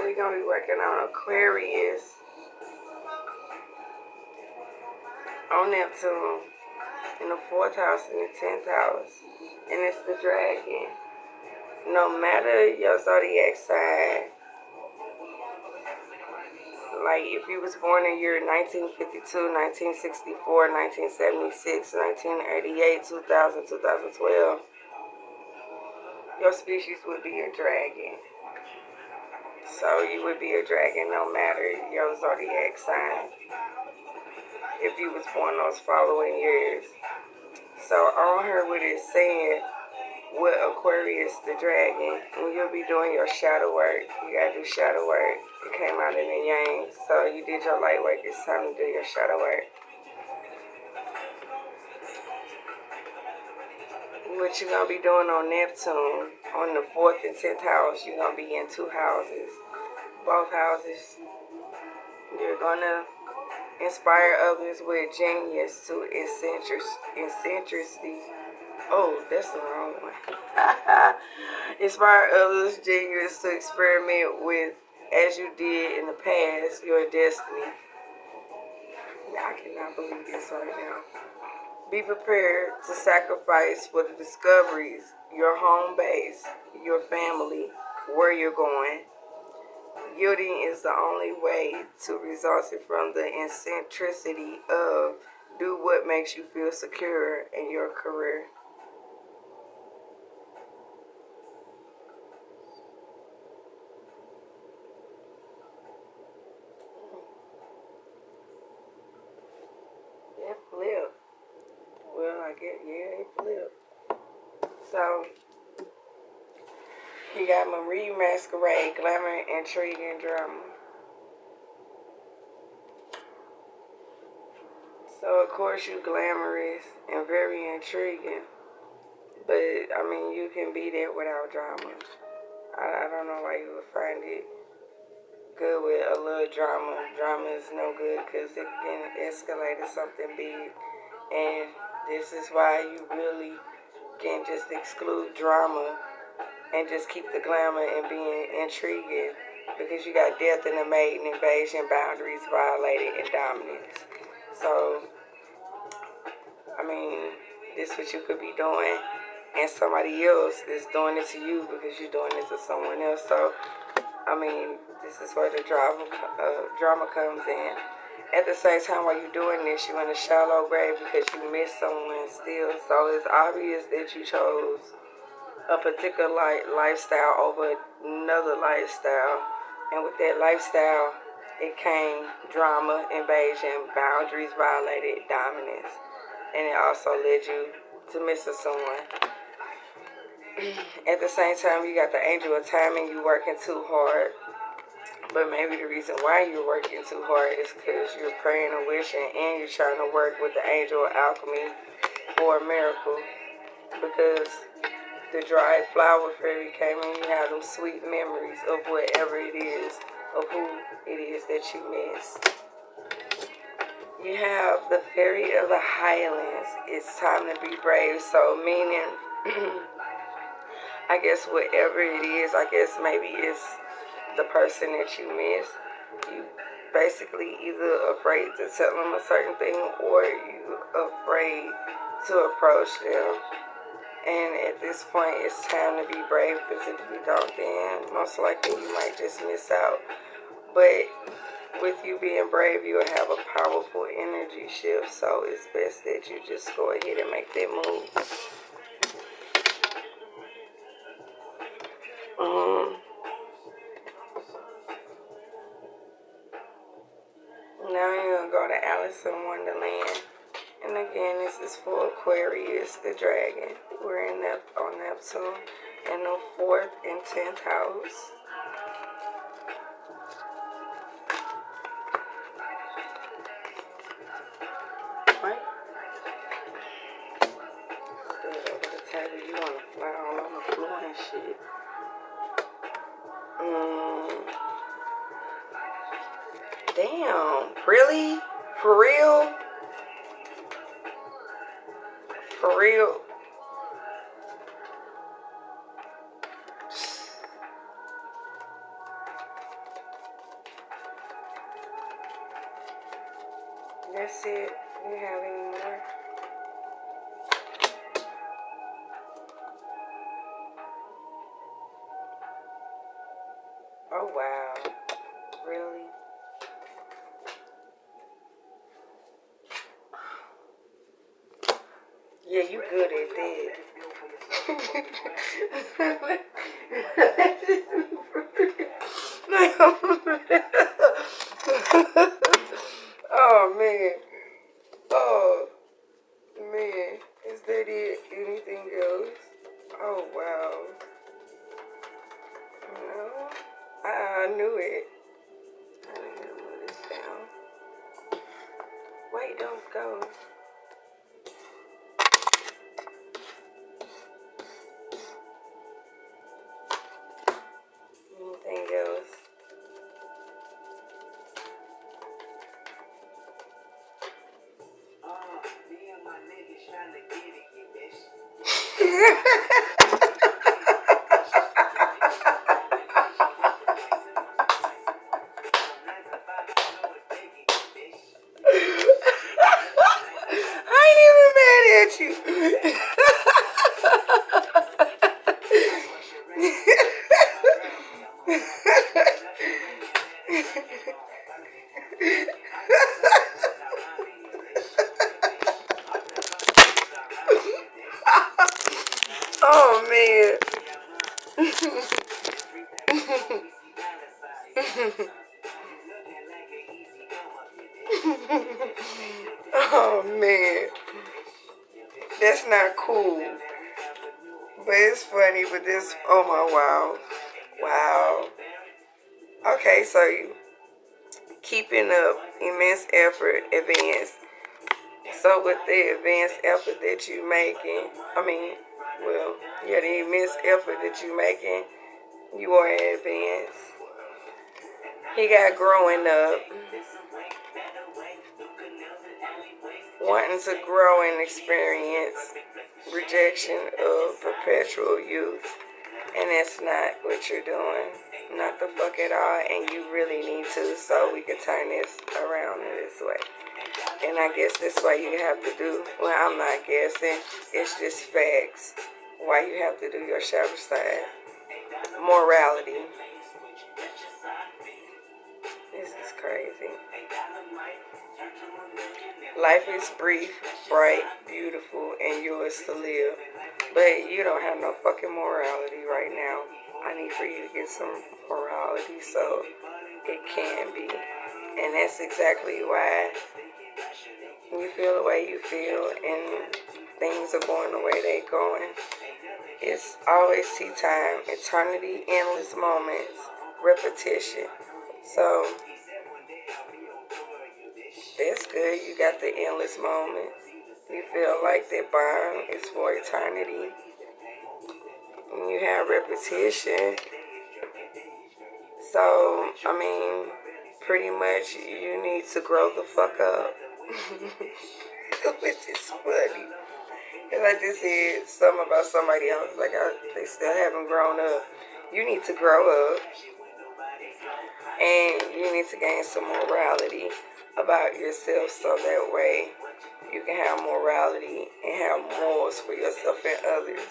we're going to be working on Aquarius on Neptune in the 4th house and the 10th house. And it's the dragon. No matter your zodiac sign, like if you was born in year 1952, 1964, 1976, 1988, 2000, 2012, your species would be a dragon. So you would be a dragon no matter your zodiac sign if you was born those following years. So on her what it's saying with Aquarius the dragon, when you'll be doing your shadow work, you gotta do shadow work. It came out in the yang, so you did your light work, it's time to do your shadow work. What you're gonna be doing on Neptune, on the 4th and 10th house, you're gonna be in 2 houses. Both houses, you're gonna inspire others with genius to eccentricity. Oh, that's the wrong one. Inspire others, genius to experiment with, as you did in the past, your destiny. I cannot believe this right now. Be prepared to sacrifice for the discoveries, your home base, your family, where you're going. Yielding is the only way to resulting from the eccentricity of do what makes you feel secure in your career. It flipped. Well, I get, yeah, it flipped. So, you got Marie Masquerade, glamour, intrigue, and drama. So, of course, you glamorous and very intriguing. But, I mean, you can be that without drama. I don't know why you would find it good with a little drama. Drama is no good because it can escalate to something big. And this is why you really can just exclude drama and just keep the glamour and being intriguing. Because you got death in the maiden, invasion, boundaries violated, and dominance. So, I mean, this is what you could be doing. And somebody else is doing it to you because you're doing it to someone else. So, I mean, this is where the drama comes in. At the same time, while you're doing this, you're in a shallow grave because you miss someone still. So it's obvious that you chose a particular lifestyle over another lifestyle. And with that lifestyle, it came drama, invasion, boundaries violated, dominance. And it also led you to missing someone. At the same time, you got the angel of timing, you working too hard. But maybe the reason why you're working too hard is because you're praying and wishing and you're trying to work with the angel of alchemy for a miracle. Because the dried flower fairy came in, you have them sweet memories of whatever it is, of who it is that you miss. You have the fairy of the highlands. It's time to be brave. So meaning, I guess whatever it is, I guess maybe it's the person that you miss. You basically either afraid to tell them a certain thing or you afraid to approach them. And at this point, it's time to be brave because if you don't, then most likely you might just miss out. But with you being brave, you'll have a powerful energy shift. So it's best that you just go ahead and make that move. Now you're going to go to Alice in Wonderland. And again, this is for Aquarius, the dragon. We're on Neptune in the 4th and 10th house. Right? Put it over the table. You want to fly all on the floor and shit. Damn. Really? For real? For real? That's it. Do you have any more? Oh, wow. Really? Yeah, you good at that. Oh, man. Oh, man. Is that it? Anything else? Oh, wow. No. I knew it. I need to move this down. Wait, don't go. Anything else? Me and my niggas trying to get it, you bitch. I ain't even mad at you. Oh, man. Oh, man. That's not cool. But it's funny, but this, oh my, wow. Wow. Okay, so you keeping up immense effort, advance. So with the advanced effort that you making, the immense effort that you making, you are advanced. He got growing up, wanting to grow and experience rejection of perpetual youth. And that's not what you're doing. Not the fuck at all. And you really need to, so we can turn this around in this way. And I guess that's why you have to do, well, I'm not guessing, it's just facts. Why you have to do your shadow side. Morality. This is crazy. Life is brief, bright, beautiful, and yours to live. But you don't have no fucking morality right now. I need for you to get some morality so it can be. And that's exactly why you feel the way you feel and things are going the way they're going. It's always tea time, eternity, endless moments, repetition. So that's good. You got the endless moments. You feel like that bond is for eternity. And you have repetition. So, pretty much you need to grow the fuck up. Which is funny. Because I just said something about somebody else. Like, they still haven't grown up. You need to grow up. And you need to gain some morality about yourself so that way you can have morality and have morals for yourself and others.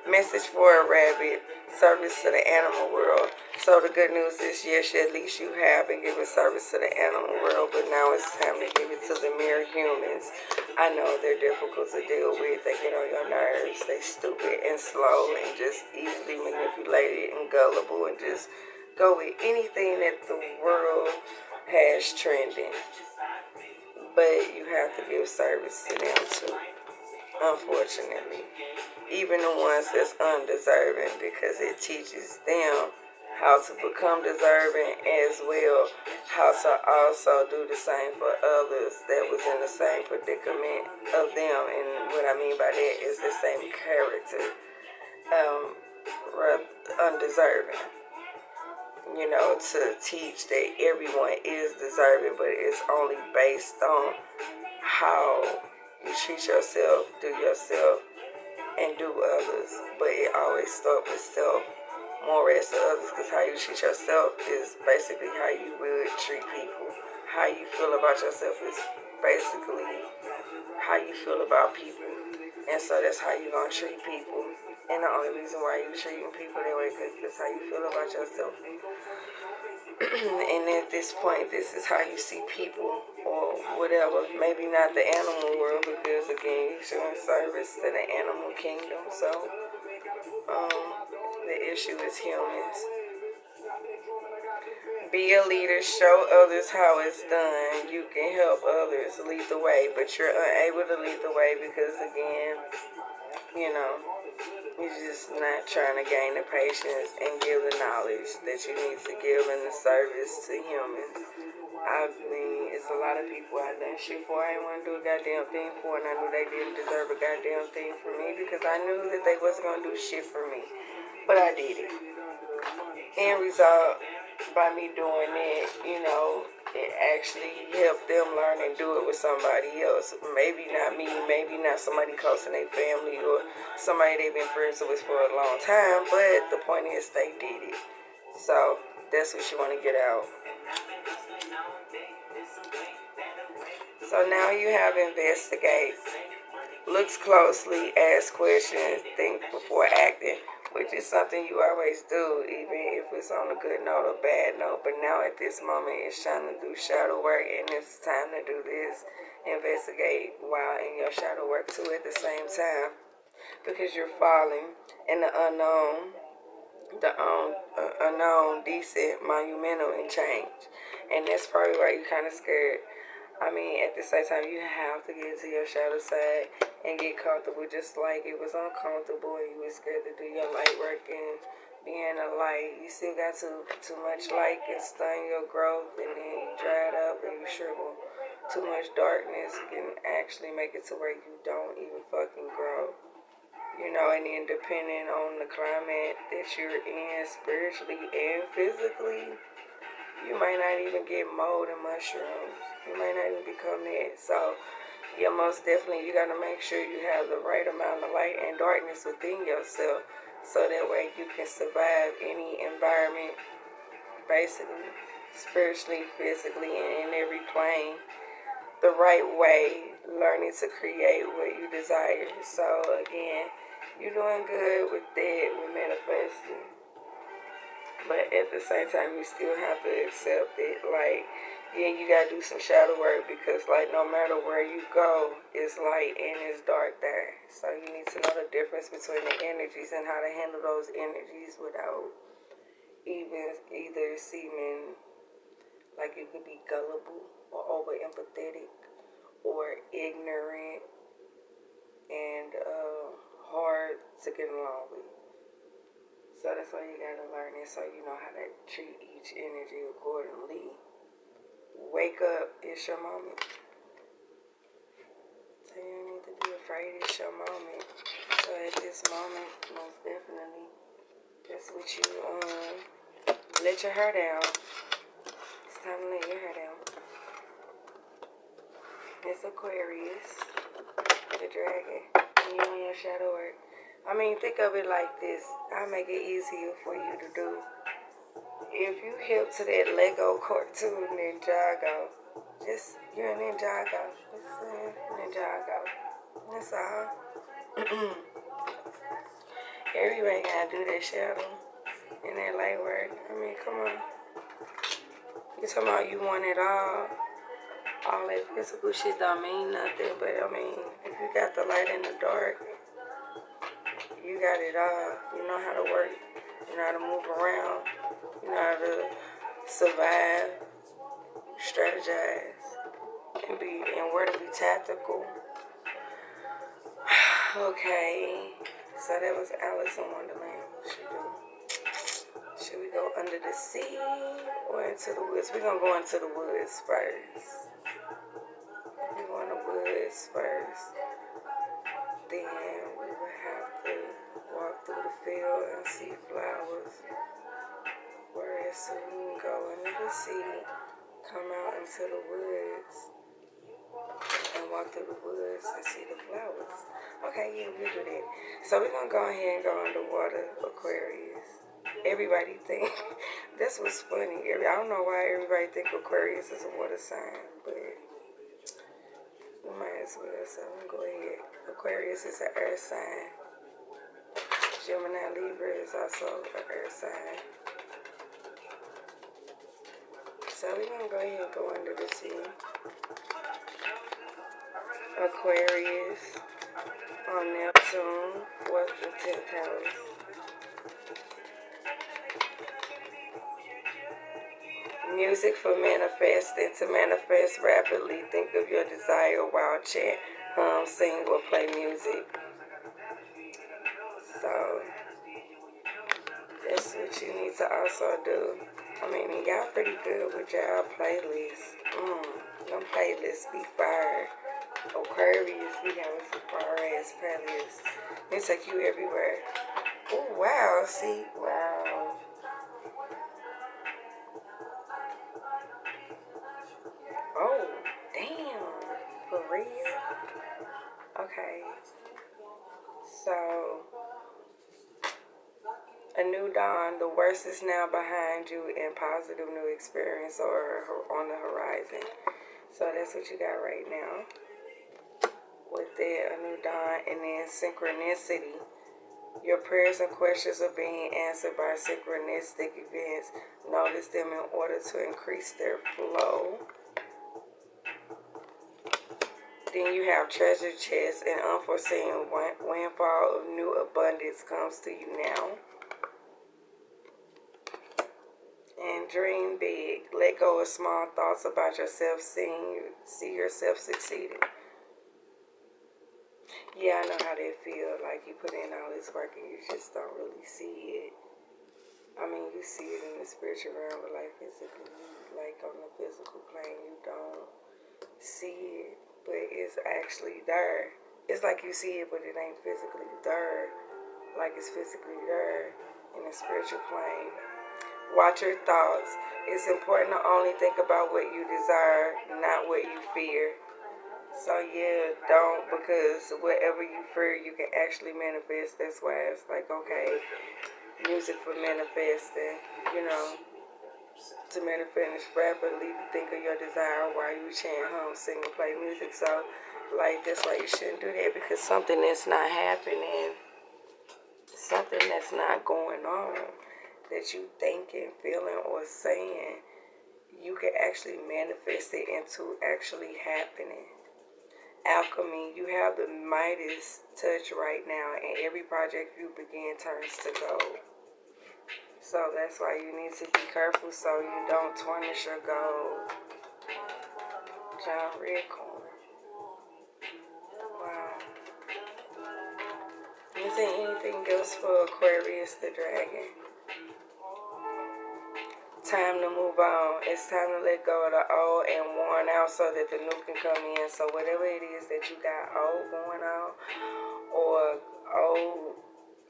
Message for a rabbit, service to the animal world. So the good news is, yes, at least you have been giving service to the animal world, but now it's time to give it to the mere humans. I know they're difficult to deal with. They get on your nerves. They stupid and slow and just easily manipulated and gullible and just go with anything that the world has trending. But you have to give service to them too, unfortunately. Even the ones that's undeserving, because it teaches them how to become deserving as well, how to also do the same for others that was in the same predicament of them. And what I mean by that is the same character, undeserving. To teach that everyone is deserving, but it's only based on how you treat yourself, do yourself, and do others. But it always starts with self, more as to others, because how you treat yourself is basically how you would treat people. How you feel about yourself is basically how you feel about people. And so that's how you're going to treat people. And the only reason why you're treating people that way because that's how you feel about yourself. And at this point, this is how you see people or whatever. Maybe not the animal world because, again, you're showing service to the animal kingdom. So the issue is humans. Be a leader, show others how it's done. You can help others lead the way, but you're unable to lead the way because, again, you know, you're just not trying to gain the patience and give the knowledge that you need to give in the service to humans. I mean, it's a lot of people I done shit for. I didn't want to do a goddamn thing for, and I knew they didn't deserve a goddamn thing for me because I knew that they wasn't going to do shit for me. But I did it. End result, by me doing it, you know, it actually helped them learn and do it with somebody else. Maybe not me, maybe not somebody close in their family or somebody they've been friends with for a long time, but the point is they did it. So that's what you want to get out. So now you have investigate. Looks closely, ask questions, think before acting, which is something you always do, even if it's on a good note or bad note. But now at this moment, it's trying to do shadow work, and it's time to do this. Investigate while in your shadow work too at the same time, because you're falling in the unknown, unknown, decent, monumental, and change. And that's probably why you're kind of scared. I mean, at the same time, you have to get to your shadow side and get comfortable, just like it was uncomfortable and you were scared to do your light work and being a light. You still got too much light can stun your growth, and then you dry it up and you shrivel. Too much darkness can actually make it to where you don't even fucking grow. You know, and then depending on the climate that you're in, spiritually and physically, you might not even get mold and mushrooms. You might not even become that. So, yeah, most definitely you got to make sure you have the right amount of light and darkness within yourself so that way you can survive any environment, basically, spiritually, physically, and in every plane the right way, learning to create what you desire. So, again, you're doing good with that, with manifesting. But at the same time, you still have to accept it. Like, yeah, you gotta do some shadow work because, like, no matter where you go, it's light and it's dark there. So you need to know the difference between the energies and how to handle those energies without either seeming like you could be gullible or over empathetic or ignorant and hard to get along with. So that's why you gotta learn it so you know how to treat each energy accordingly. Wake up, it's your moment. So you don't need to be afraid, it's your moment. So at this moment, most definitely, that's what you let your hair down. It's time to let your hair down. It's Aquarius, the dragon, and you on your shadow work. I mean, think of it like this. I'll make it easier for you to do. If you hip to that Lego cartoon Ninjago, you're a Ninjago. Ninjago. That's all. Everybody gotta do that shadow and that light work. I mean, come on. You talking about you want it all. All that physical shit don't mean nothing, but I mean, if you got the light and the dark, you got it all. You know how to work. You know how to move around. You know how to survive, strategize, and where to be tactical. Okay, so that was Alice in Wonderland. What she do? Should we go under the sea or into the woods? We're gonna go into the woods first. We're going to the woods first. Then we would have to walk through the field and see flowers. Whereas so we can go into the sea, come out into the woods, and walk through the woods and see the flowers. Okay, yeah, we'll do that. So we're going to go ahead and go underwater, Aquarius. Everybody think, that's what's funny. I don't know why everybody think Aquarius is a water sign, but We might as well, so go ahead. Aquarius is an earth sign. Gemini Libra is also an earth sign. So we're going to go ahead and go under the sea. Aquarius on Neptune, 4th and 10th house. Music for manifesting. To manifest rapidly, think of your desire while chant, sing, or play music. So that's what you need to also do. I mean, y'all pretty good with y'all playlists. Them playlists be fire. Aquarius, we have some fire-ass playlists. They take you everywhere. Oh, wow. See? Wow. Oh, damn. For real? Okay. So, a new dawn. The worst is now behind you and positive new experience are on the horizon. So that's what you got right now. With that, a new dawn, and then synchronicity. Your prayers and questions are being answered by synchronistic events. Notice them in order to increase their flow. Then you have treasure chests and unforeseen windfall of new abundance comes to you now. And dream big. Let go of small thoughts about yourself, see yourself succeeding. Yeah, I know how that feel. Like you put in all this work and you just don't really see it. I mean, you see it in the spiritual realm, but like physically, like on the physical plane, you don't see it, but it's actually there. It's like you see it, but it ain't physically there. Like it's physically there in the spiritual plane. Watch your thoughts. It's important to only think about what you desire, not what you fear. So yeah, don't, because whatever you fear, you can actually manifest. That's why it's like, okay, music for manifesting, you know, to manifest rapidly, think of your desire while you chant, sing, and play music. So, like, that's why you shouldn't do that, because something that's not happening, something that's not going on, that you thinking, feeling, or saying, you can actually manifest it into actually happening. Alchemy, you have the Midas touch right now, and every project you begin turns to gold. So that's why you need to be careful so you don't tarnish your gold. John Redcorn. Wow. Is there anything else for Aquarius the dragon? Time to move on. It's time to let go of the old and worn out so that the new can come in. So whatever it is that you got old going on or old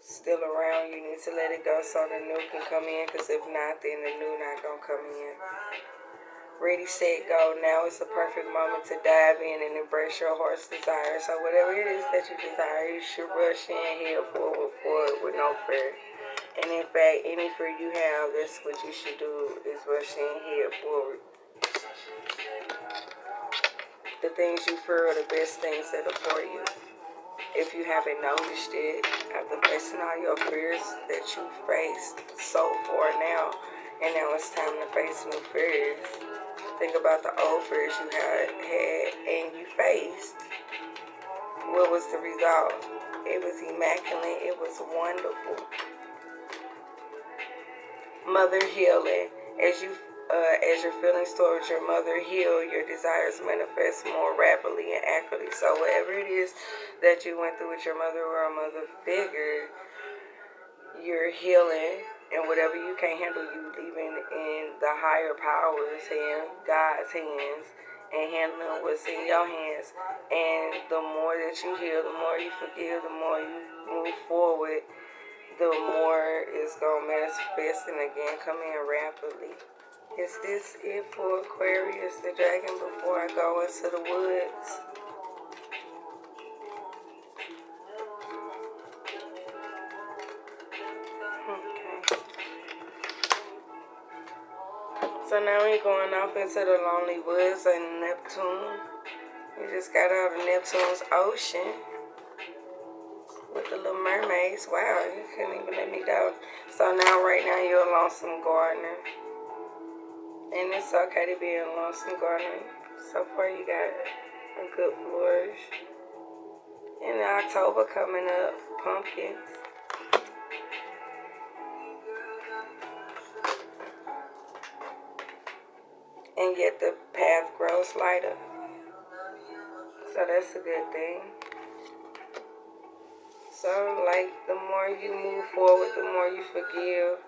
still around, you need to let it go so the new can come in, because if not, then the new not gonna come in. Ready, set, go. Now is the perfect moment to dive in and embrace your heart's desire. So whatever it is that you desire, you should rush in, head forward with no fear. And in fact, any fear you have, that's what you should do, is rush in, head forward. The things you fear are the best things that are for you. If you haven't noticed it, after facing all your fears that you faced so far now, and now it's time to face new fears. Think about the old fears you had and you faced. What was the result? It was immaculate. It was wonderful. Mother healing. As your feelings towards your mother heal, your desires manifest more rapidly and accurately. So whatever it is that you went through with your mother or a mother figure, you're healing, and whatever you can't handle, you leaving in the higher power's hand, God's hands, and handling what's in your hands. And the more that you heal, the more you forgive, the more you move forward, the more it's going to manifest and again come in rapidly. Is this it for Aquarius the dragon before I go into the woods? Okay. So now we're going off into the lonely woods and Neptune You just got out of Neptune's ocean with the little mermaids. Wow, you couldn't even let me go. So now, right now, you're a lonesome gardener. And it's okay to be a lonesome gardener. So far, you got a good flourish. In October coming up, pumpkins. And yet the path grows lighter. So that's a good thing. So, like, the more you move forward, the more you forgive.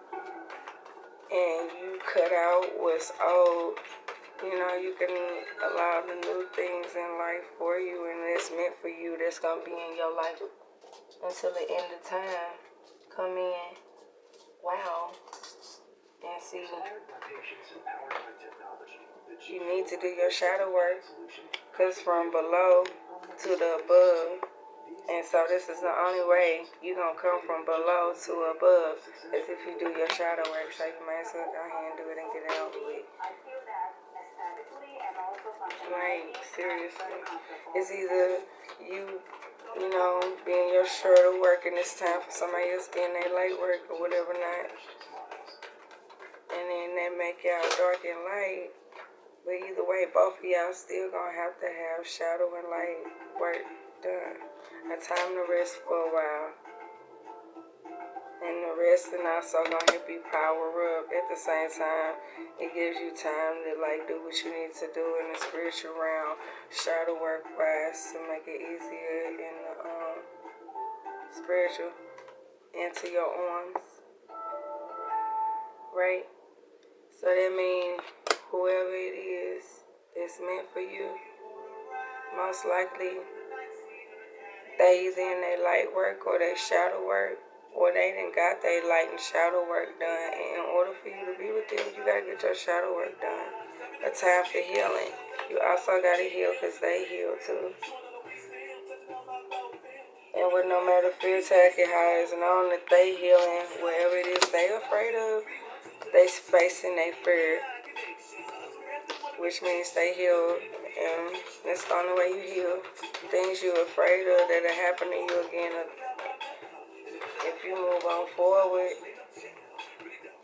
And you cut out what's old. You know, you can allow the new things in life for you, and it's meant for you. That's going to be in your life until the end of time. Come in. Wow. And see, you need to do your shadow work, because from below to the above. And so this is the only way you're going to come from below to above, is if you do your shadow work. So you might as well go ahead and do it and get it over with. Like, seriously. It's either you know, being your shadow work and it's time for somebody else being their light work or whatever not. And then that make y'all dark and light. But either way, both of y'all still gonna have to have shadow and light work done. A time to rest for a while. And the resting also gonna help you power up. At the same time, it gives you time to like do what you need to do in the spiritual realm, shadow work wise, to make it easier in the spiritual into your arms. Right? So that means whoever it is that's meant for you, most likely they either in their light work or their shadow work, or they done got their light and shadow work done. And in order for you to be with them, you gotta get your shadow work done. A time for healing. You also gotta heal because they heal too. And with no matter fear, tacky highs, knowing that they healing whatever it is they afraid of, they facing their fear, which means they heal. And that's the only way you heal. Things you're afraid of that'll happen to you again. If you move on forward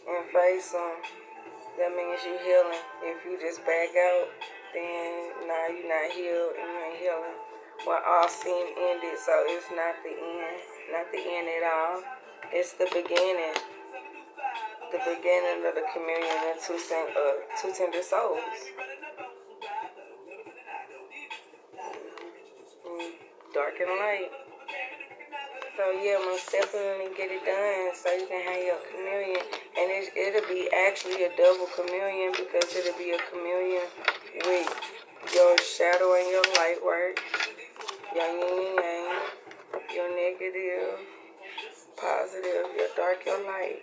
and face them, that means you healing. If you just back out, then nah, you're not healed and you ain't healing. Well, all seem ended, so it's not the end. Not the end at all. It's the beginning. The beginning of the communion of two tender souls. Dark and light. So yeah, most definitely get it done so you can have your communion. And it'll be actually a double communion, because it'll be a communion with your shadow and your light work, your yin and yang, your negative, positive, your dark, your light.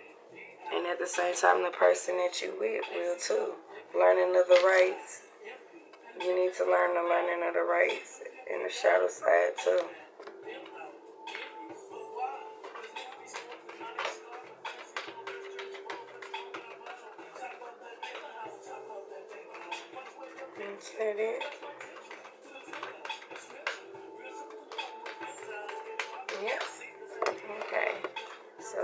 And at the same time, the person that you with will too. Learning of the rights. You need to learn the learning of the rights in the shadow side too. Is that it? Yep. Okay. So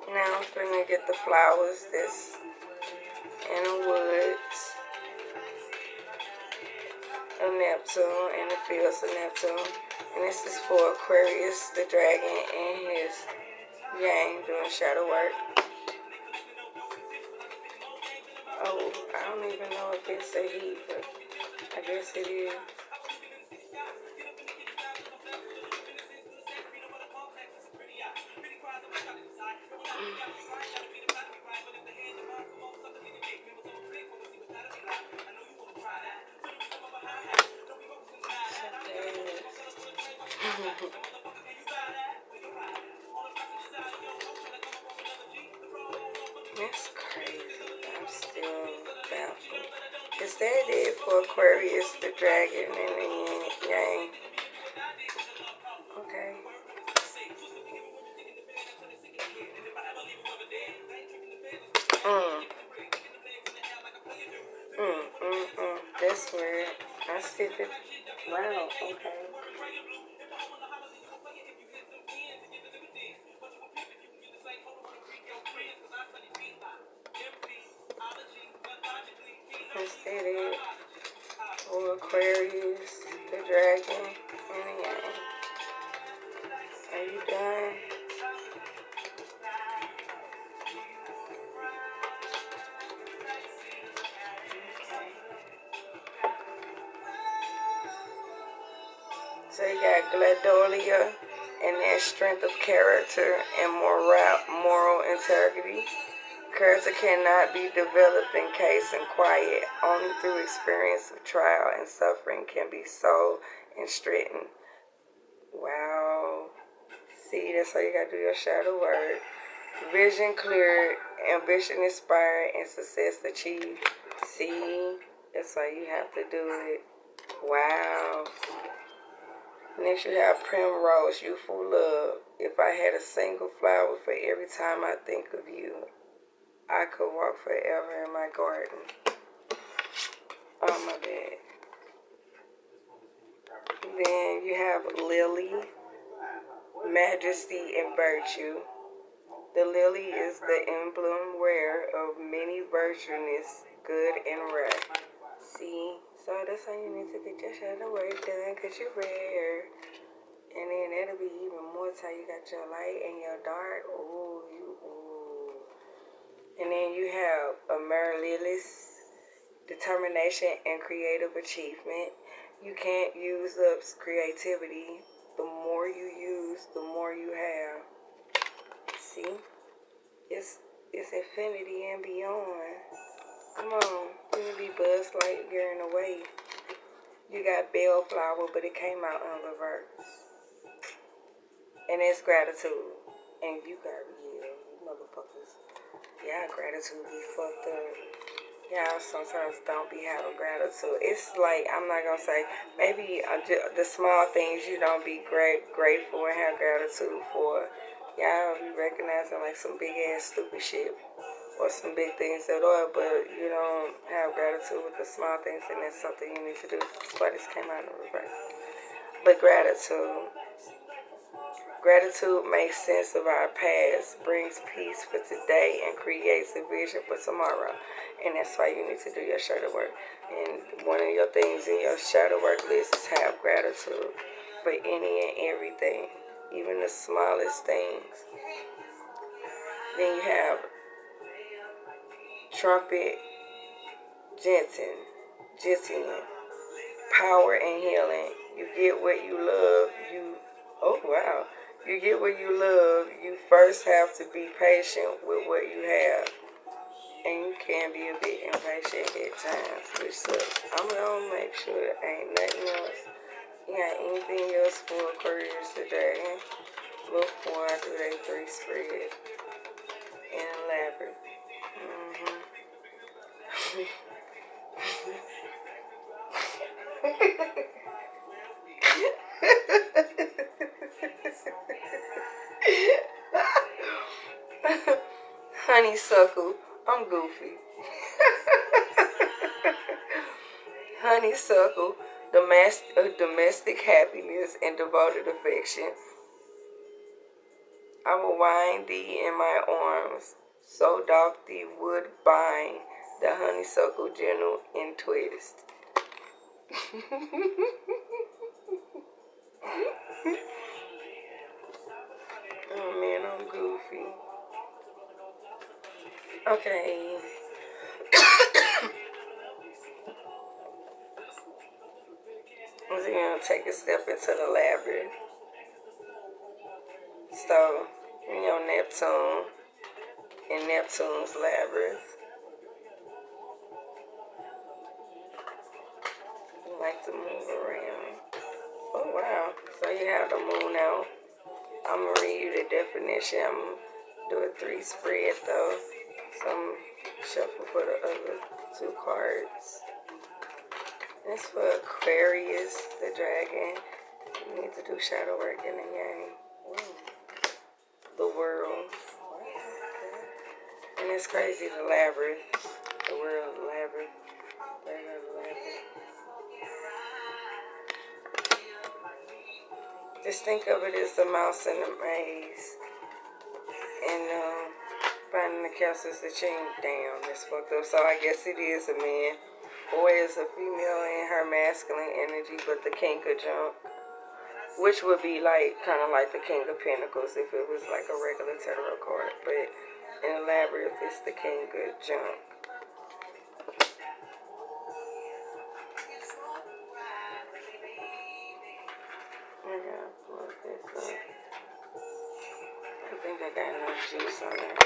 now I'm gonna get the flowers that's in the woods of Neptune, in the fields of Neptune. And this is for Aquarius, the dragon, and his yang doing shadow work. Oh, I don't even know if it's a he, but I guess it is. That's crazy. I'm still baffled. Is that it for Aquarius, the dragon, and the yin yang? Okay. That's weird. I skipped it. Wow, okay. Is that it? Or Aquarius, the dragon, and the yang. Are you done? So you got Gladolia and that strength of character and moral integrity. Character cannot be developed in case and quiet. Only through experience of trial and suffering can be sold and strengthened. Wow. See, that's how you gotta do your shadow work. Vision clear, ambition inspired, and success achieved. See, that's why you have to do it. Wow. Next you have primrose, youthful love. If I had a single flower for every time I think of you, I could walk forever in my garden. Oh, my bad. Then you have lily, majesty and virtue. The lily is the emblem rare of many virtuousness, good and rare. See? So that's how you need to get your shadow work done, because you're rare. And then that'll be even more tight. You got your light and your dark. Ooh, ooh. And then you have amaryllis, determination and creative achievement. You can't use up creativity. The more you use, the more you have. See? It's infinity and beyond. Come on. You can be Buzz Lightyear in a way. You got bellflower, but it came out in reverse. And it's gratitude. And you got, yeah, motherfuckers. Y'all gratitude be fucked up. Y'all sometimes don't be having gratitude. It's like, I'm not going to say, maybe the small things you don't be grateful and have gratitude for. Y'all be recognizing like some big ass stupid shit or some big things at all, but you don't have gratitude with the small things, and that's something you need to do. That's why this came out of reverse. But gratitude. Gratitude makes sense of our past, brings peace for today, and creates a vision for tomorrow. And that's why you need to do your shadow work. And one of your things in your shadow work list is have gratitude for any and everything, even the smallest things. Then you have trumpet, gentian, power and healing. You get what you love. Oh wow. You get what you love. You first have to be patient with what you have. And you can be a bit impatient at times, which sucks. I'm gonna make sure there ain't nothing else. You got anything else for Aquarius today? Look for after they 3 spread and elaborate. Honeysuckle, I'm goofy. Honeysuckle, domestic happiness and devoted affection. I will wind thee in my arms, so doth the wood bind the honeysuckle gentle in twist. Oh man, I'm goofy. Okay. We're going to take a step into the labyrinth. So, Neptune in Neptune's labyrinth. You like to move around. Oh wow. So you have the moon out. I'm going to read you the definition. I'm going to do a 3 spread though. So I'm shuffle for the other 2 cards. This for Aquarius, the dragon. You need to do shadow work in the yang. The world. And it's crazy, the labyrinth. The world, the labyrinth. The labyrinth. Just think of it as the mouse in the maze. And finding the castles that change. Damn, that's fucked up. So I guess it is a man. Boy is a female in her masculine energy, but the king of junk. Which would be like, kind of like the king of pentacles if it was like a regular tarot card. But in Labyrinth, it's the king of junk. I think I got enough juice on there.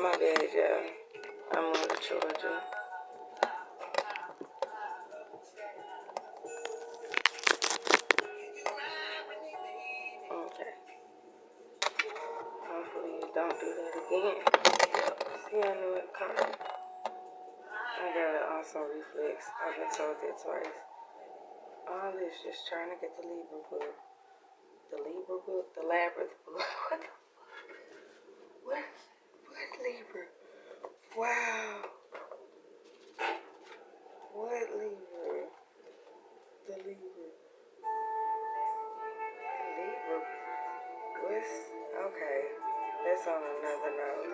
My bad, y'all. I'm on to Georgia. Okay. Hopefully you don't do that again. See, I knew it coming. I got an awesome reflex. I've been told that twice. All this just trying to get the Libra book. The Libra book? The Labyrinth book. What? What Libra? Wow. What Libra? The Libra. Libra. What's... Okay. That's on another note.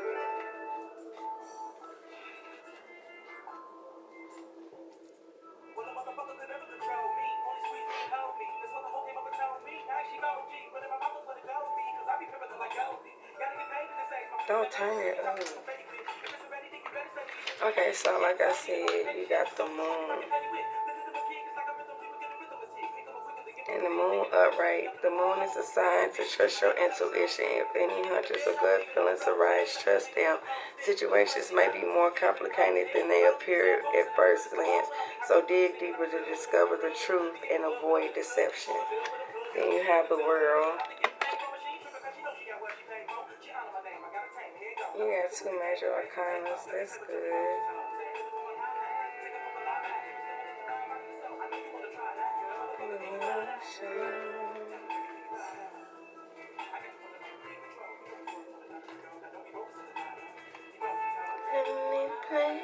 Don't turn it on. Okay, so like I said, you got the moon. And the moon upright. The moon is a sign to trust your intuition. If any hunches or gut feelings arise, trust them. Situations may be more complicated than they appear at first glance. So dig deeper to discover the truth and avoid deception. Then you have the world. You got 2 major arcanas. That's good. Let me play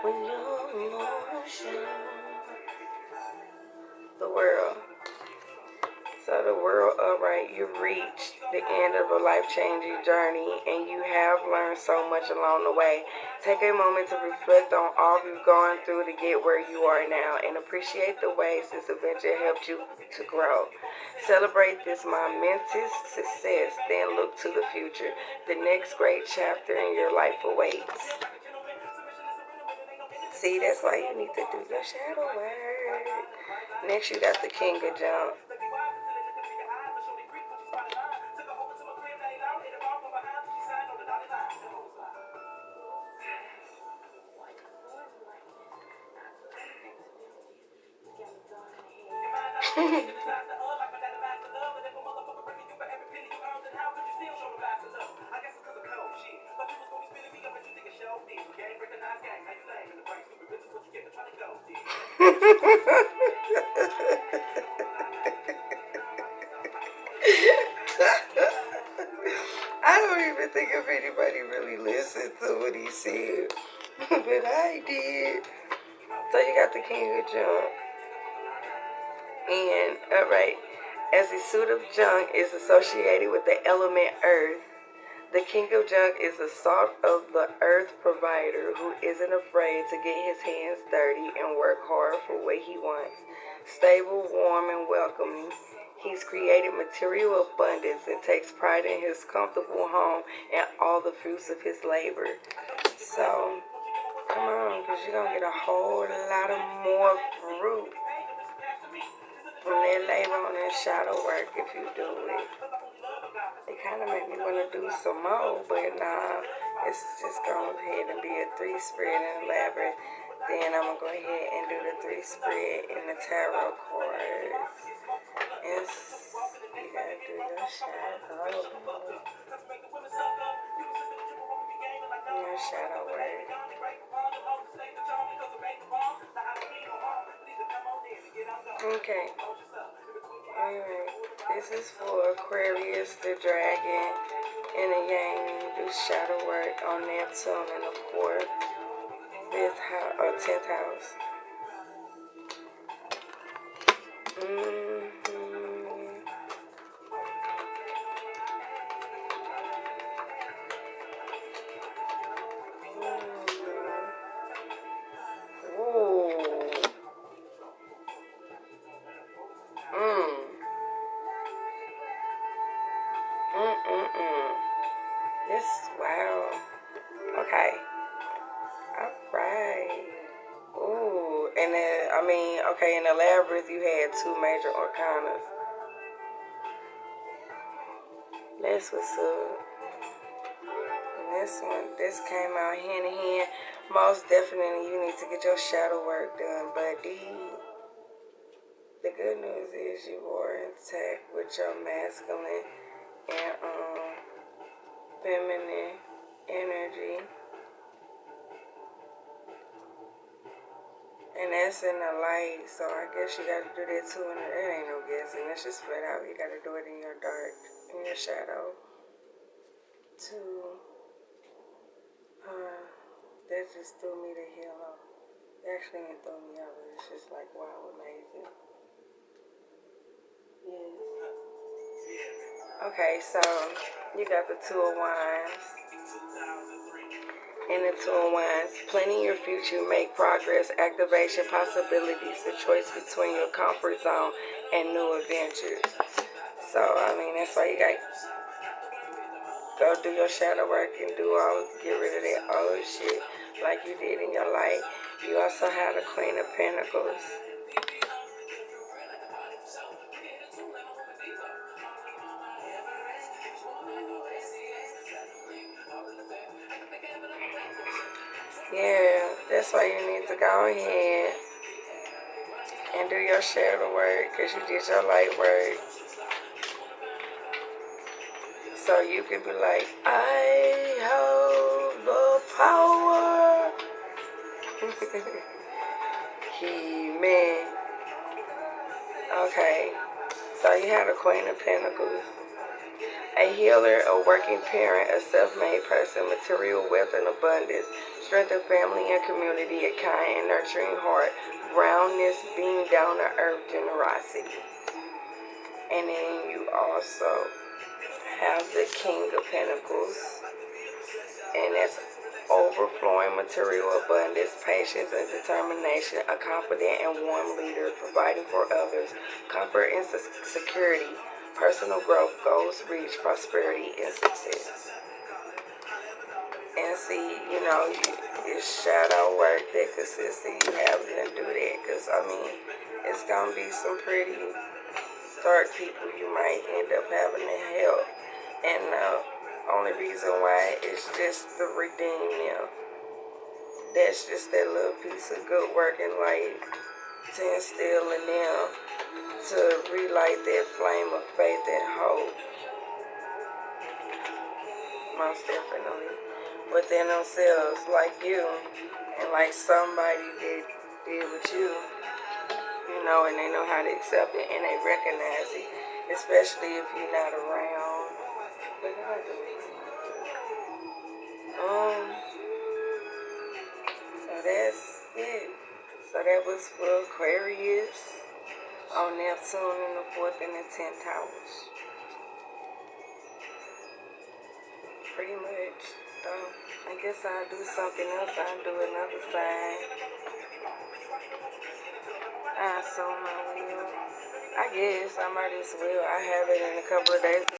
with your emotion. The world. So the world upright, you've reached the end of a life-changing journey and you have learned so much along the way. Take a moment to reflect on all you've gone through to get where you are now and appreciate the ways this adventure helped you to grow. Celebrate this momentous success, then look to the future. The next great chapter in your life awaits. See, that's why you need to do your shadow work. Next, you got the king of junk. I don't even think if anybody really listened to what he said, but I did. So you got the king of junk. And, alright, as the suit of junk is associated with the element earth, the king of junk is the salt of the earth provider who isn't afraid to get his hands dirty and work hard for what he wants. Stable, warm, and welcoming, he's created material abundance and takes pride in his comfortable home and all the fruits of his labor. So, come on, because you're going to get a whole lot of more fruit from that labor on that shadow work if you do it. It kind of made me want to do some more, but nah, it's just going ahead and be a 3 spread in the Labyrinth. Then I'm going to go ahead and do the 3 spread in the tarot cards. And you got to do your shadow. Your shadow work. Okay. Alright. This is for Aquarius, the dragon, and the yang. You do shadow work on Neptune in the 4th, 5th house, or 10th house. This, wow. Okay. Alright. Ooh. And then, I mean, okay, in the labyrinth you had 2 major arcanas. That's what's up. And this came out hand in hand. Most definitely you need to get your shadow work done, buddy. The good news is you are intact with your masculine and feminine energy. And that's in the light, so I guess you gotta do that too. And it ain't no guessing. That's just flat out. You gotta do it in your dark, in your shadow. That just threw me the hell off. It actually ain't throw me out, but it's just like, wow, amazing. Yes. Okay, so you got the 2 of Wands. In the 2 of Wands, planning your future, make progress, activation, possibilities, the choice between your comfort zone and new adventures. So, I mean, that's why you got to go do your shadow work and get rid of that old shit like you did in your life. You also have the Queen of Pentacles. Yeah, that's why you need to go ahead and do your shadow work, because you did your light work. So you can be like, I have the power. He-Man. Okay, so you have the Queen of Pentacles. A healer, a working parent, a self-made person, material wealth and abundance, strength of family and community, a kind and nurturing heart, roundness, being down to earth, generosity. And then you also have the King of Pentacles, and that's overflowing material abundance, patience and determination, a confident and warm leader, providing for others, comfort and security, personal growth, goals reached, prosperity, and success. And see, you know, it's shadow work, that consistency, you having to do that. Because, I mean, it's going to be some pretty dark people you might end up having to help. And the only reason why is just to redeem them. That's just that little piece of good work in life to instill in them, to relight that flame of faith and hope. Most definitely. Within themselves, like you, and like somebody that did with you, you know, and they know how to accept it and they recognize it, especially if you're not around. But I do. So that's it. So that was for Aquarius on Neptune in the 4th and the 10th house. Pretty much. So I guess I'll do something else. I'll do another sign. I sew my wheel. I guess I might as well. I have it in a couple of days.